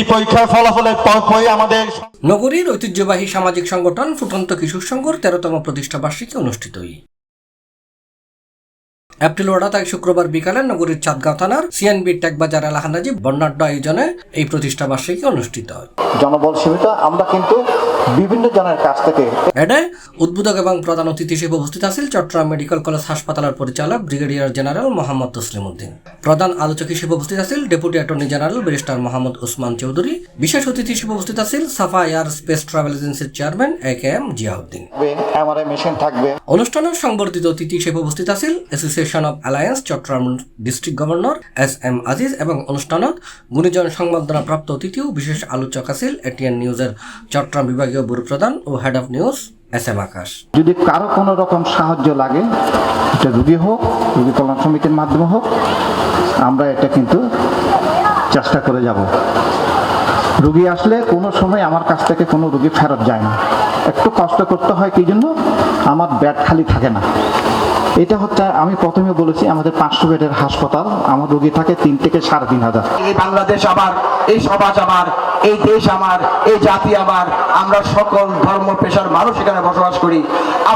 SSC পরীক্ষার ফলাফলের পরপরই আমাদের নগরীর ঐতিহ্যবাহী সামাজিক সংগঠন ফুটন্ত কিশোর সংঘর 13তম প্রতিষ্ঠা বার্ষিকী অনুষ্ঠিত। এপ্রিল তাই শুক্রবার বিকালে নগরীর চাঁদগাঁও থানার সিএনবি টেকবাজার এলাহানাজি বর্ণাঢ্য আয়োজনে এই প্রতিষ্ঠা বার্ষিকী অনুষ্ঠিত হয়। জনবল সীমিত, আমরা কিন্তু বিভিন্ন জনের কাছ থেকে এডে উদ্বোধক এবং প্রধান অতিথি হিসেবে উপস্থিত আছেন চট্টগ্রাম মেডিকেল কলেজ হাসপাতালের পরিচালক ব্রিগেডিয়ার জেনারেল মোহাম্মদ তসলিম উদ্দিন। প্রধান আলোচক হিসেবে উপস্থিত আছেন deputy attorney general barrister Mohammad Osman Chowdhury. বিশেষ অতিথি হিসেবে উপস্থিত আছেন সাফা এয়ার স্পেস ট্রাভেল এজেন্সির chairman AKM Ziauddin. MRI machine থাকবে। অনুষ্ঠানের সংবর্ধিত অতিথি হিসেবে উপস্থিত আছেন association of alliance Chittagong district governor SM. Aziz এবং অনুষ্ঠানত গুণীজন সংবর্ধনা প্রাপ্ত অতিথি ও বিশেষ আলোচক আছেন এটিএন নিউজের চট্টগ্রাম বিভাগীয় ব্যুরো প্রধান ও হেড অফ নিউজ এস.এম. আকাশ। যদি কারো কোনো রকম সাহায্য লাগে, এটা রুগী হোক, রুগী কল্যাণ সমিতির মাধ্যমে হোক, আমরা এটা কিন্তু চেষ্টা করে যাব। রুগী আসলে কোনো সময় আমার কাছ থেকে কোনো রুগী ফেরত যায় না। একটু কষ্ট করতে হয়, কি জন্য? আমার বেড খালি থাকে না। এটা হচ্ছে, আমি প্রথমে বলেছি, আমাদের 500 বেডের হাসপাতাল, আমার রোগী থাকে 3 থেকে 3,500। এই বাংলাদেশ আমার, এই সমাজ আমার, এই দেশ আমার, এই জাতি আমার, আমরা সকল ধর্ম পেশার মানুষ এখানে বসবাস করি।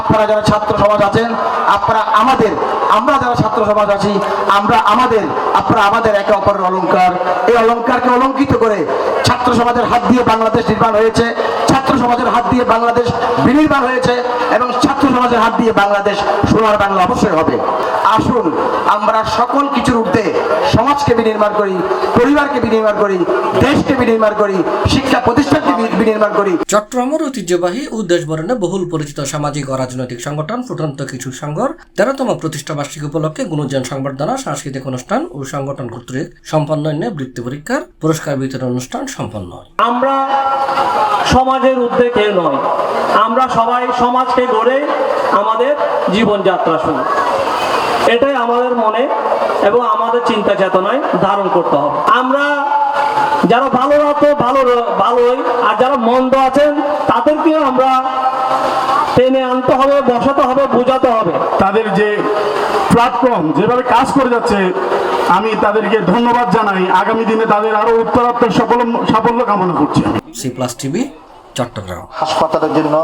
আপনারা যারা ছাত্র সমাজ আছেন, আপনারা আমাদের, আমরা যারা ছাত্র সমাজ আছি, আমরা আমাদের, আপনারা আমাদের একে অপরের অলংকার। এই অলংকারকে অলঙ্কিত করে ছাত্র সমাজের হাত দিয়ে বাংলাদেশ নির্মাণ হয়েছে, ছাত্র সমাজের হাত দিয়ে বাংলাদেশ বিনির্মাণ হয়েছে এবং ছাত্র সমাজের হাত দিয়ে বাংলাদেশ সোনার বাংলা অবশ্যই হবে। আসুন আমরা সকল কিছুর ঊর্ধ্বে সমাজকে বিনির্মাণ করি, পরিবারকে বিনির্মাণ করি, দেশকে বিনির্মাণ করি, শিক্ষা প্রতিষ্ঠানকে বিনির্মাণ করি। চট্টগ্রামের ঐতিহ্যবাহী ও দেশবরণে বহুল পরিচিত সামাজিক ও রাজনৈতিক সংগঠন ফুটন্ত কিশোর সংঘর 13তম প্রতিষ্ঠা বার্ষিকী উপলক্ষে গুণীজন সংবর্ধনা, সাংস্কৃতিক অনুষ্ঠান ও সংগঠন কর্তৃক সম্পন্ন বৃত্তি পরীক্ষার পুরস্কার বিতরণ অনুষ্ঠান সম্পন্ন হয়। আমরা সমাজের ঊর্ধ্বে কেউ নয়, আমরা সবাই সমাজকে গড়ে আমাদের জীবনযাত্রা শুরু। এটাই আমাদের মনে এবং আমাদের চিন্তা চেতনায় ধারণ করতে হবে। আমরা যারা ভালো রাখো ভালোই, আর যারা মন্দ আছেন তাদেরকেও আমরা টেনে আনতে হবে, বসাতে হবে, বোঝাতে হবে। তাদের যে প্ল্যাটফর্ম যেভাবে কাজ করে যাচ্ছে, আমি তাদেরকে ধন্যবাদ জানাই। আগামী দিনে তাদের আরো উত্তরোত্তর সাফল্য কামনা করছি। C+ TV Chittagong. হাসপাতালের জন্য